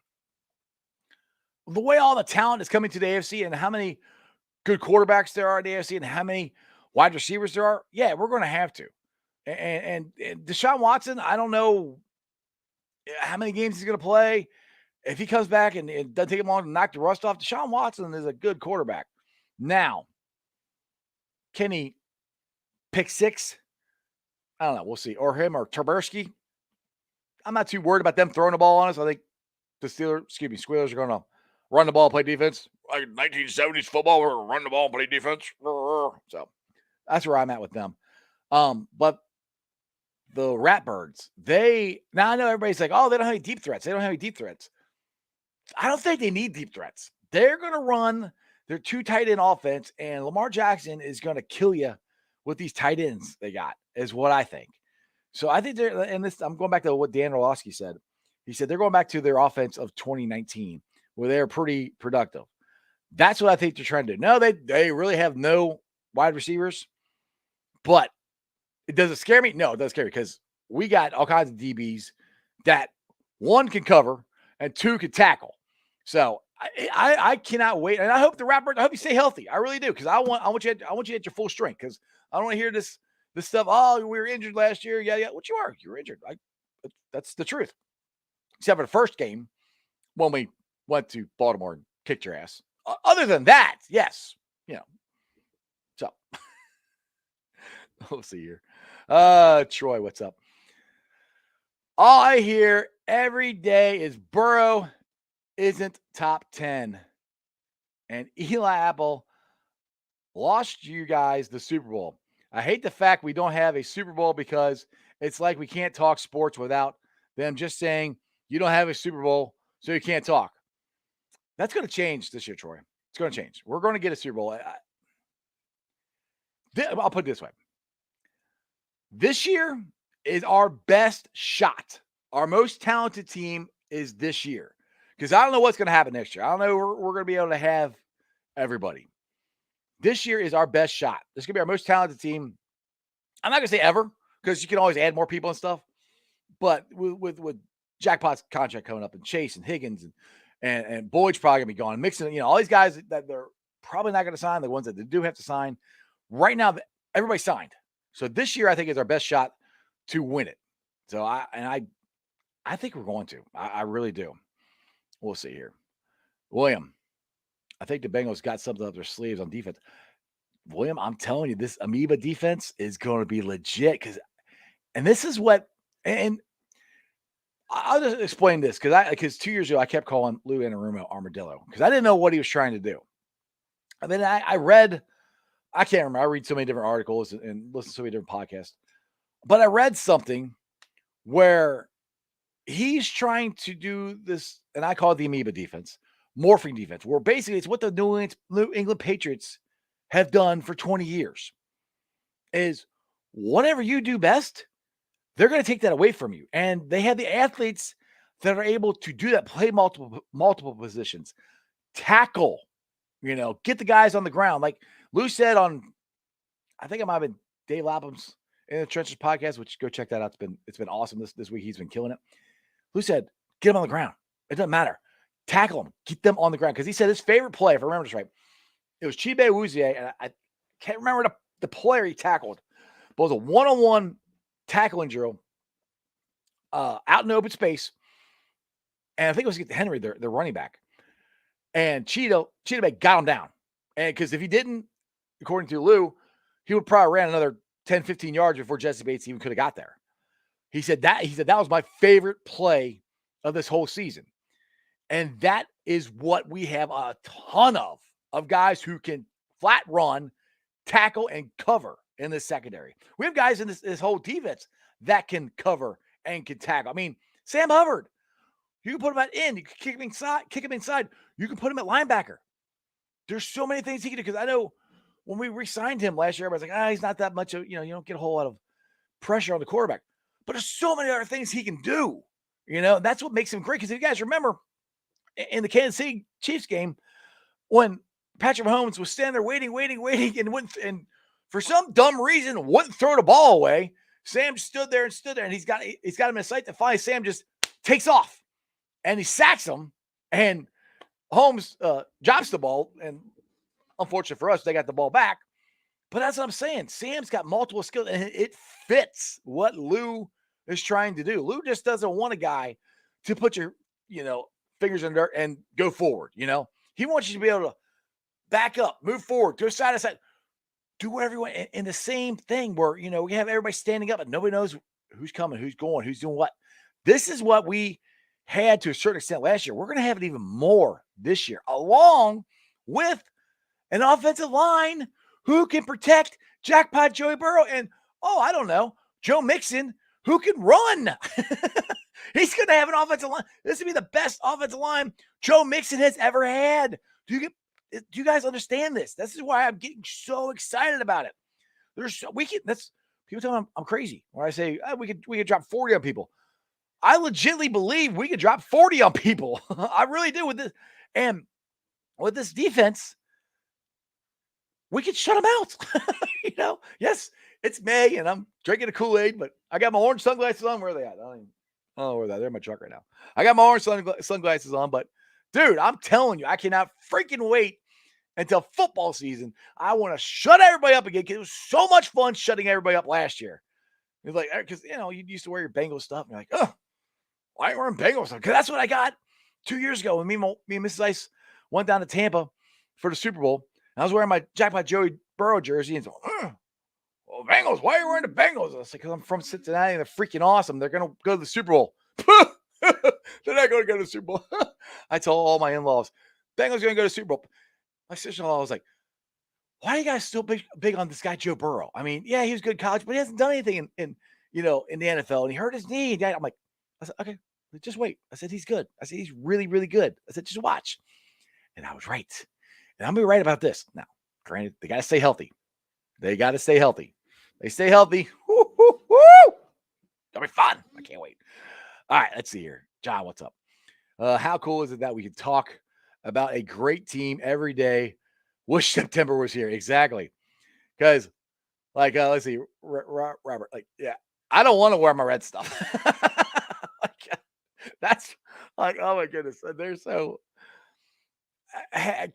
B: the way all the talent is coming to the AFC and how many good quarterbacks there are in the AFC and how many wide receivers there are. Yeah, we're going to have to. And Deshaun Watson, I don't know how many games he's going to play. If he comes back and it doesn't take him long to knock the rust off, Deshaun Watson is a good quarterback. Now, can he pick 6? I don't know. We'll see. Or him or Trubisky. I'm not too worried about them throwing the ball on us. I think the Squealers are going to run the ball, play defense. Like 1970s football, we're going to run the ball, play defense. So that's where I'm at with them. But the Ratbirds, now I know everybody's like, oh, they don't have any deep threats. They don't have any deep threats. I don't think they need deep threats. They're going to run their 2 tight end offense, and Lamar Jackson is going to kill you with these tight ends they got, is what I think. So I think I'm going back to what Dan Orlovsky said. He said they're going back to their offense of 2019, where they're pretty productive. That's what I think they're trying to do. No, they really have no wide receivers, but does it scare me? No, it doesn't scare me because we got all kinds of DBs that 1 can cover and 2 can tackle. So I cannot wait, and I hope I hope you stay healthy. I really do, because I want you at your full strength, because I don't want to hear this stuff. Oh, we were injured last year. Yeah. What you were injured. That's the truth. Except for the first game when we went to Baltimore and kicked your ass. Other than that, yes, So we'll see here. Troy, what's up? All I hear every day is Burrow isn't top 10. And Eli Apple lost you guys the Super Bowl. I hate the fact we don't have a Super Bowl, because it's like we can't talk sports without them just saying you don't have a Super Bowl, so you can't talk. That's going to change this year, Troy. It's going to change. We're going to get a Super Bowl. I'll put it this way. This year is our best shot. Our most talented team is this year, because I don't know what's going to happen next year. I don't know we're going to be able to have everybody. This year is our best shot. This is going to be our most talented team. I'm not going to say ever, because you can always add more people and stuff. But with Jackpot's contract coming up, and Chase and Higgins and Boyd's probably going to be gone. Mixing, all these guys that they're probably not going to sign, the ones that they do have to sign. Right now, everybody signed. So this year, I think, is our best shot to win it. So I think we're going to. I really do. We'll see here. William, I think the Bengals got something up their sleeves on defense. William, I'm telling you, this amoeba defense is going to be legit, and this is what, and I'll just explain this, because 2 years ago I kept calling Lou Anarumo Armadillo, because I didn't know what he was trying to do. And then I read, I can't remember. I read so many different articles and listen to so many different podcasts, but I read something where he's trying to do this, and I call it the amoeba defense, morphing defense, where basically it's what the New England Patriots have done for 20 years. Is whatever you do best, they're going to take that away from you. And they have the athletes that are able to do that, play multiple positions, tackle, get the guys on the ground. Like Lou said on, I think it might have been Dave Lapham's In the Trenches podcast, which go check that out. It's been awesome this week. He's been killing it. Lou said, get them on the ground. It doesn't matter. Tackle them. Get them on the ground. Because he said his favorite play, if I remember this right, it was Chibe Awuzie, and I can't remember the player he tackled, but it was a one-on-one tackling drill out in open space. And I think it was Henry, their running back. And Cheetah got him down. And because if he didn't, according to Lou, he would probably ran another 10, 15 yards before Jesse Bates even could have got there. He said that was my favorite play of this whole season. And that is what we have a ton of guys who can flat run, tackle, and cover in this secondary. We have guys in this whole defense that can cover and can tackle. I mean, Sam Hubbard, You can put him at end. You can kick him inside. You can put him at linebacker. There's so many things he can do. Because I know when we re-signed him last year, everybody's like, he's not that much of, you don't get a whole lot of pressure on the quarterback. But there's so many other things he can do. That's what makes him great. Because if you guys remember in the Kansas City Chiefs game, when Patrick Mahomes was standing there waiting, and for some dumb reason wouldn't throw the ball away. Sam stood there, and he's got him in sight. To finally, Sam just takes off, and he sacks him, and Holmes drops the ball, and unfortunate for us, they got the ball back. But that's what I'm saying. Sam's got multiple skills, and it fits what Lou is trying to do. Lou just doesn't want a guy to put your, fingers in dirt and go forward. He wants you to be able to back up, move forward, go side to side, do whatever you want. And the same thing where, we have everybody standing up and nobody knows who's coming, who's going, who's doing what. This is what we had to a certain extent last year. We're going to have it even more this year, along with an offensive line who can protect Jackpot Joey Burrow and, I don't know, Joe Mixon, who can run. He's going to have an offensive line. This would be the best offensive line Joe Mixon has ever had. Do you guys understand this? This is why I'm getting so excited about it. People tell me I'm crazy when I say we could drop 40 on people. I legitimately believe we could drop 40 on people. I really do with this. And with this defense, we could shut them out. Yes, it's May and I'm drinking a Kool-Aid, but I got my orange sunglasses on. Where are they at? I don't know where they're in my truck right now. I got my orange sunglasses on, but dude, I'm telling you, I cannot freaking wait until football season. I want to shut everybody up again because it was so much fun shutting everybody up last year. It's like, because, you used to wear your Bengals stuff. And you're like, oh, why aren't we wearing Bengals stuff? Because that's what I got 2 years ago when me and Mrs. Ice went down to Tampa for the Super Bowl. And I was wearing my Jackpot Joey Burrow jersey. And so, well, Bengals, why are you wearing the Bengals? I was like, because I'm from Cincinnati and they're freaking awesome. They're going to go to the Super Bowl. They're not going to go to the Super Bowl. I told all my in-laws, Bengals going to go to the Super Bowl. My sister-in-law was like, why are you guys still big on this guy, Joe Burrow? I mean, yeah, he was good in college, but he hasn't done anything in the NFL, and he hurt his knee. I'm like, I said, okay, just wait. I said, he's good. I said, he's really, really good. I said, just watch. And I was right. And I'm going to be right about this. Now, granted, they got to stay healthy. They stay healthy. Woo, woo, woo. That'll be fun. I can't wait. All right, let's see here. John, what's up? How cool is it that we can talk about a great team every day? Wish September was here. Exactly. Because, let's see, Robert, I don't want to wear my red stuff. That's like, oh my goodness. They're so,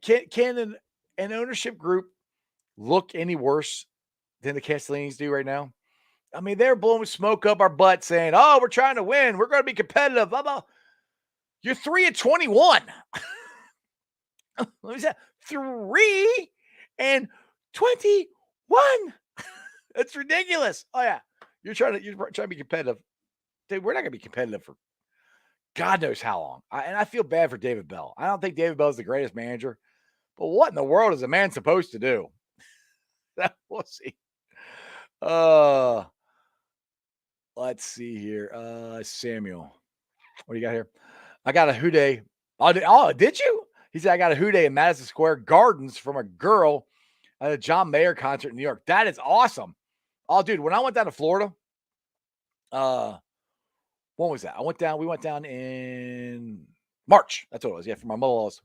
B: can an ownership group look any worse than the Castellinis do right now? I mean, they're blowing smoke up our butt saying, we're trying to win. We're going to be competitive. Blah, blah. You're 3-21. Let me say 3-21. That's ridiculous. Oh yeah. You're trying to be competitive. Dude, we're not going to be competitive for God knows how long. And I feel bad for David Bell. I don't think David Bell is the greatest manager, but what in the world is a man supposed to do? We'll see. Let's see here. Samuel, what do you got here? I got a hooday. Oh, did you? He said, I got a hooday in Madison Square Gardens from a girl at a John Mayer concert in New York. That is awesome. Oh, dude, when I went down to Florida, when was that? We went down in March. That's what it was. Yeah, for my mother-in-law's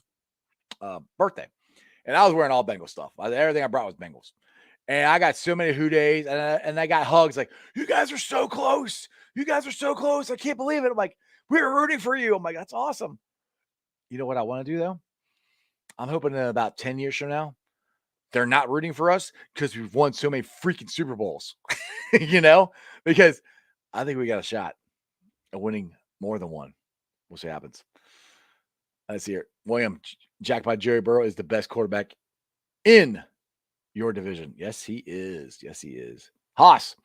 B: birthday. And I was wearing all Bengals stuff. Everything I brought was Bengals. And I got so many hoodays, and I got hugs like, you guys are so close. You guys are so close. I can't believe it. I'm like, we were rooting for you. I'm like, that's awesome. You know what I want to do, though? I'm hoping in about 10 years from now, they're not rooting for us because we've won so many freaking Super Bowls, because I think we got a shot at winning more than one. We'll see what happens. Let's see here. William, Jackpot Joey Burrow is the best quarterback in your division. Yes, he is. Yes, he is. Haas,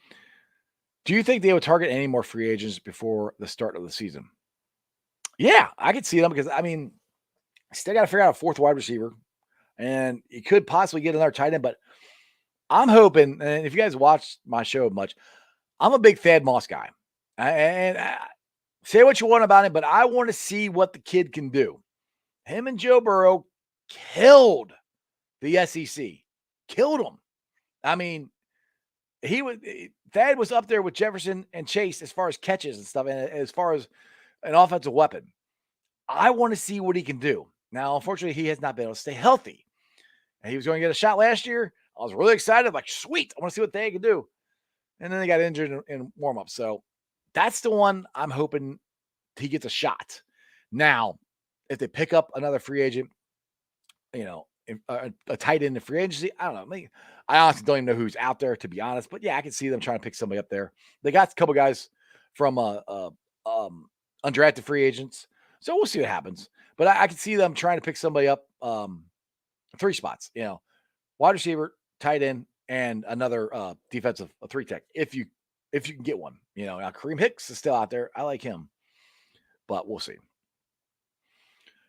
B: do you think they would target any more free agents before the start of the season? Yeah, I could see them because, still got to figure out a fourth wide receiver. And you could possibly get another tight end, but I'm hoping, and if you guys watch my show much, I'm a big Thad Moss guy. And say what you want about him, but I want to see what the kid can do. Him and Joe Burrow killed the SEC. Killed them. I mean, Thad was up there with Jefferson and Chase as far as catches and stuff, and as far as an offensive weapon. I want to see what he can do. Now, unfortunately, he has not been able to stay healthy. And he was going to get a shot last year. I was really excited, like, sweet, I want to see what they can do. And then they got injured in warm-up. So that's the one I'm hoping he gets a shot. Now, if they pick up another free agent, a tight end in free agency, I don't know. I honestly don't even know who's out there, to be honest. But yeah, I can see them trying to pick somebody up there. They got a couple guys from undrafted free agents, so we'll see what happens. But I can see them trying to pick somebody up, 3 spots. Wide receiver, tight end, and another defensive, a 3-tech. If you can get one, now Kareem Hicks is still out there. I like him, but we'll see.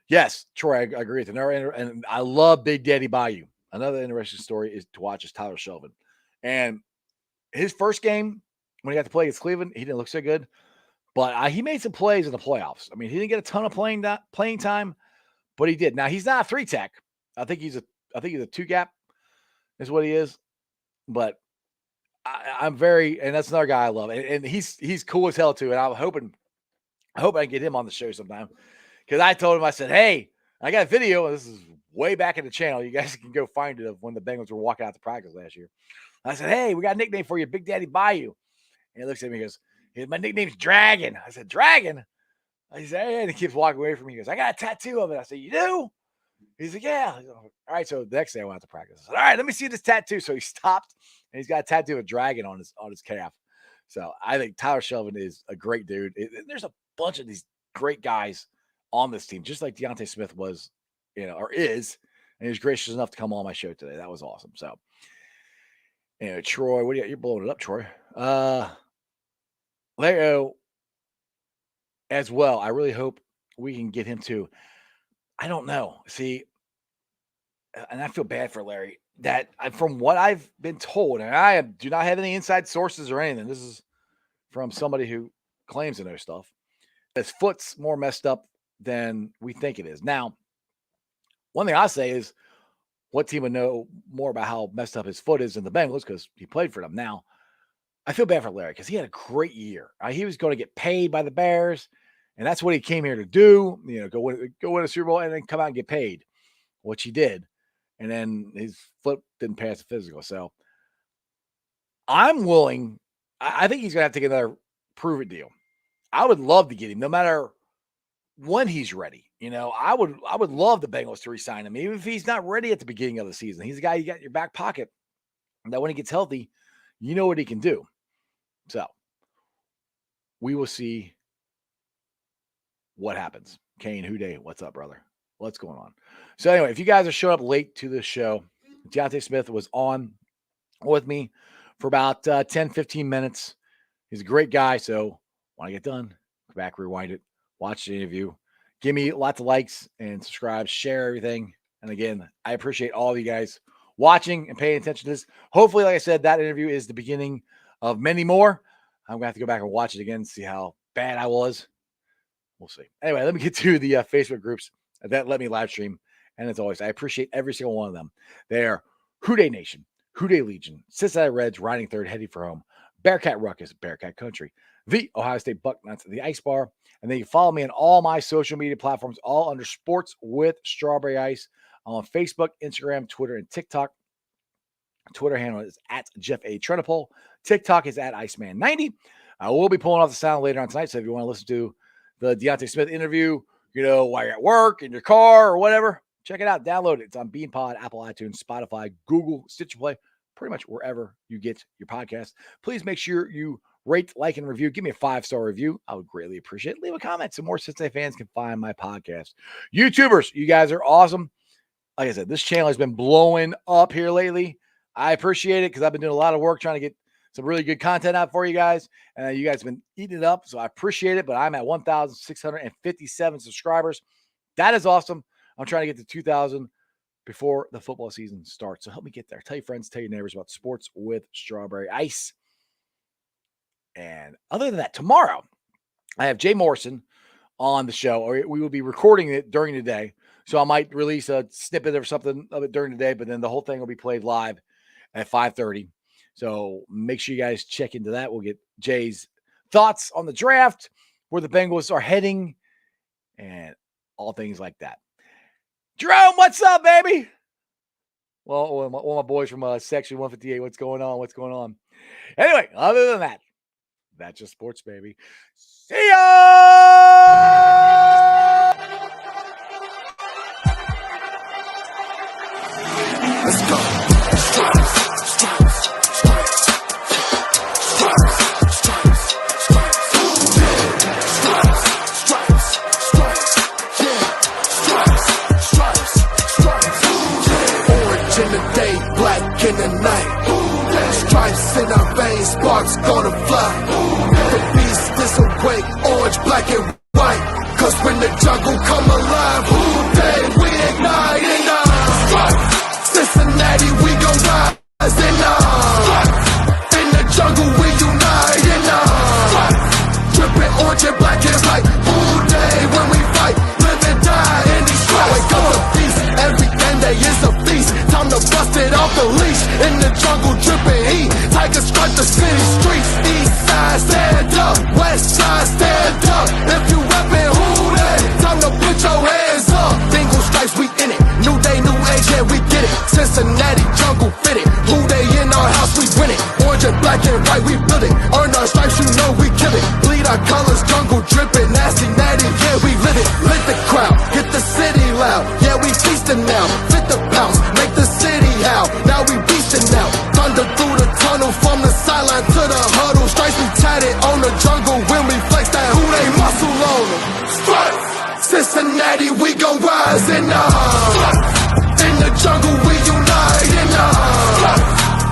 B: Yes, Troy, I agree with you. And I love Big Daddy Bayou. Another interesting story is to watch is Tyler Shelvin. And his first game, when he got to play against Cleveland, he didn't look so good. But he made some plays in the playoffs. I mean, he didn't get a ton of playing time, but he did. Now, he's not a 3-tech. I think he's a 2-gap is what he is. But I'm and that's another guy I love. And he's cool as hell, too. And I hope I can get him on the show sometime. Because I told him, I said, hey, I got a video. This is way back in the channel. You guys can go find it of when the Bengals were walking out to practice last year. I said, hey, we got a nickname for you, Big Daddy Bayou. And he looks at me and goes, hey, my nickname's Dragon. I said, Dragon? I said, hey, and he keeps walking away from me. He goes, I got a tattoo of it. I said, you do? He's like, yeah. All right, so the next day I went out to practice. I said, all right, let me see this tattoo. So he stopped, and he's got a tattoo of a dragon on his calf. So I think Tyler Shelvin is a great dude. There's a bunch of these great guys on this team, just like Deontay Smith was, or is, and he was gracious enough to come on my show today. That was awesome. So, Troy, you're blowing it up, Troy. Leo as well. I really hope we can get him to. I don't know. See, and I feel bad for Larry. That from what I've been told, and I do not have any inside sources or anything. This is from somebody who claims to know stuff. His foot's more messed up than we think it is. Now, one thing I say is, what team would know more about how messed up his foot is than the Bengals, because he played for them. Now, I feel bad for Larry because he had a great year. He was going to get paid by the Bears, and that's what he came here to do. Go win a Super Bowl and then come out and get paid, which he did. And then his foot didn't pass the physical. So I'm willing. I think he's going to have to take another prove-it deal. I would love to get him, no matter when he's ready. I would love the Bengals to re-sign him, even if he's not ready at the beginning of the season. He's a guy you got in your back pocket that when he gets healthy, you know what he can do. So we will see what happens. Kane Houday, what's up, brother? What's going on? So anyway, if you guys are showing up late to the show, Deontay Smith was on with me for about 10, 15 minutes. He's a great guy. So when I get done, go back, rewind it, watch the interview. Give me lots of likes and subscribe, share everything. And again, I appreciate all of you guys watching and paying attention to this. Hopefully, like I said, that interview is the beginning of many more. I'm going to have to go back and watch it again, see how bad I was. We'll see. Anyway, let me get to the Facebook groups that let me live stream. And as always, I appreciate every single one of them. They are Houday Nation, Houday Legion, Cincinnati Reds, riding third, heading for home, Bearcat Ruckus, Bearcat Country, the Ohio State Bucknuts, the Ice Bar. And then you follow me on all my social media platforms, all under Sports with Strawberry Ice. I'm on Facebook, Instagram, Twitter, and TikTok. Twitter handle is at Jeff A. Trenopole. TikTok is at Iceman90. I will be pulling off the sound later on tonight. So if you want to listen to the Deontay Smith interview, while you're at work, in your car, or whatever, check it out. Download it. It's on BeanPod, Apple iTunes, Spotify, Google, Stitcher Play, pretty much wherever you get your podcast. Please make sure you rate, like, and review. Give me a 5-star review. I would greatly appreciate it. Leave a comment so more Cincinnati fans can find my podcast. YouTubers, you guys are awesome. Like I said, this channel has been blowing up here lately. I appreciate it because I've been doing a lot of work trying to get some really good content out for you guys. And you guys have been eating it up, so I appreciate it. But I'm at 1,657 subscribers. That is awesome. I'm trying to get to 2,000 before the football season starts. So help me get there. Tell your friends, tell your neighbors about Sports with Strawberry Ice. And other than that, tomorrow, I have Jay Morrison on the show, or we will be recording it during the day. So I might release a snippet or something of it during the day, but then the whole thing will be played live at 5:30. So make sure you guys check into that. We'll get Jay's thoughts on the draft, where the Bengals are heading, and all things like that. Jerome, what's up, baby? Well, all my boys from Section 158, what's going on? What's going on? Anyway, other than that, that's just sports, baby. See ya!
A: Let's go. Stripes, stripes, stripes, stripes, stripes, stripes, stripes, stripes, stripes, yeah, stripes, stripes, stripes, orange in the day, black in the night, stripes in our veins, sparks gonna fly. The beast is awake, orange, black and white, 'cause when the jungle come alive, day we ignite and Cincinnati, we gon' rise and in the jungle we unite and dripping orange and black and white. All day when we fight, live and die in these stripes. Wake up the beast, every day is a feast. Time to bust it off the leash. In the jungle, dripping heat. Tigers strike the city streets. East side, stand up. West side, stand up. If you reppin', who they? Time to put your hands up. Bengals stripes, we in it. New day, new age, yeah, we get it. Cincinnati, jungle fitted. Who they in our house, we win it. Orange and black and white, we build it. Earn our stripes, you know we kill it. Bleed our colors, jungle dripping. Nasty, natty, yeah, we live it. Lit the crowd, get the city loud. Yeah, we feasting now. Fit the pounce, make the city howl. Now we beastin' now. Thunder through the tunnel, from the sideline to the huddle. Stripes we tatted on the jungle when we flex that who they muscle on them. Stripes, Cincinnati, we gon' rise and in the jungle we unite and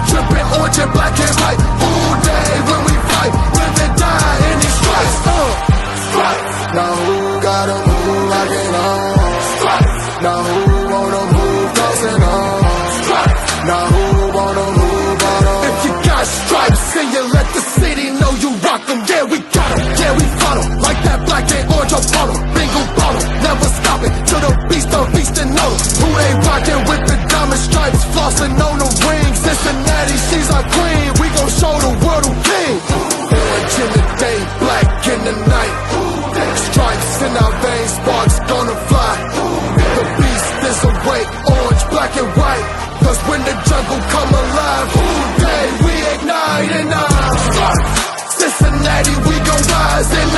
A: dripping orange and black and white. All day when we fight, live and die in these stripes. Stripes. Now who gotta move like it on? Stripes. Now who wanna move crossing on? Stripes. Now who wanna move on? If you got stripes and you let the city know you rock them, yeah we got them, yeah we fought them. Like that black and orange upon them. Bingo bottle, never stop it till the beast on beast and know who they rockin' with the diamond stripes, flossing on the ring. Cincinnati, she's our queen. We gon' show the world who king. Orange in the day, black in the night. Stripes in our veins, sparks gonna fly. The beast is awake, orange, black and white. 'Cause when the jungle come alive, day we ignite and Cincinnati, we gon' rise and